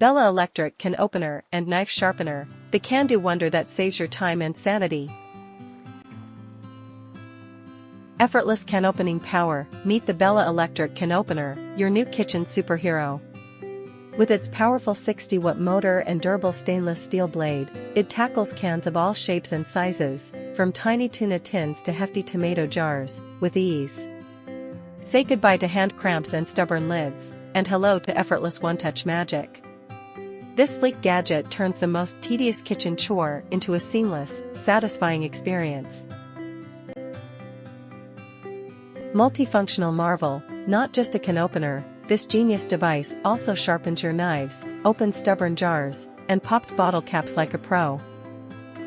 Bella Electric Can Opener and Knife Sharpener, the can-do wonder that saves your time and sanity. Effortless Can-Opening Power, meet the Bella Electric Can Opener, your new kitchen superhero. With its powerful 60-watt motor and durable stainless steel blade, it tackles cans of all shapes and sizes, from tiny tuna tins to hefty tomato jars, with ease. Say goodbye to hand cramps and stubborn lids, and hello to effortless one-touch magic. This sleek gadget turns the most tedious kitchen chore into a seamless, satisfying experience. Multifunctional Marvel, not just a can opener, this genius device also sharpens your knives, opens stubborn jars, and pops bottle caps like a pro.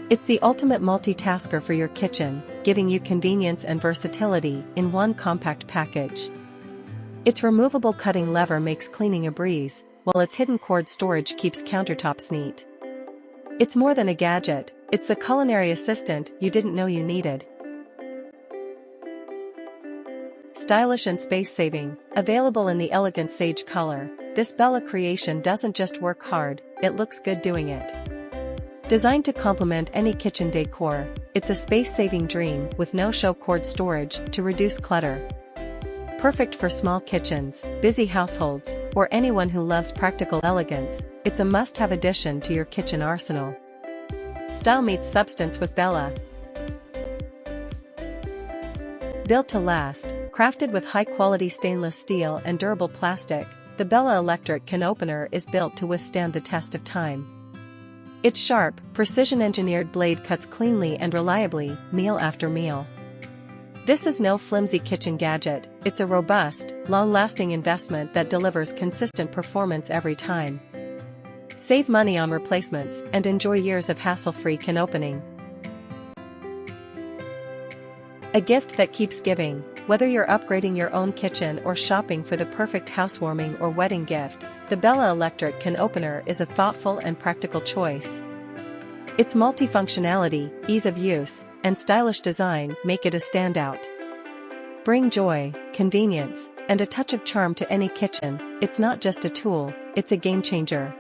It's the ultimate multitasker for your kitchen, giving you convenience and versatility in one compact package. Its removable cutting lever makes cleaning a breeze, while its hidden cord storage keeps countertops neat. It's more than a gadget, it's the culinary assistant you didn't know you needed. Stylish and space-saving, available in the elegant sage color, this Bella creation doesn't just work hard, it looks good doing it. Designed to complement any kitchen decor, it's a space-saving dream with no show cord storage to reduce clutter. Perfect for small kitchens, busy households, or anyone who loves practical elegance, it's a must-have addition to your kitchen arsenal. Style meets substance with Bella. Built to last, crafted with high-quality stainless steel and durable plastic, the Bella Electric Can Opener is built to withstand the test of time. Its sharp, precision-engineered blade cuts cleanly and reliably, meal after meal. This is no flimsy kitchen gadget, it's a robust, long-lasting investment that delivers consistent performance every time. Save money on replacements and enjoy years of hassle-free can opening. A gift that keeps giving, whether you're upgrading your own kitchen or shopping for the perfect housewarming or wedding gift, the Bella Electric Can Opener is a thoughtful and practical choice. Its multifunctionality, ease of use, and stylish design make it a standout. Bring joy, convenience, and a touch of charm to any kitchen. It's not just a tool, it's a game changer.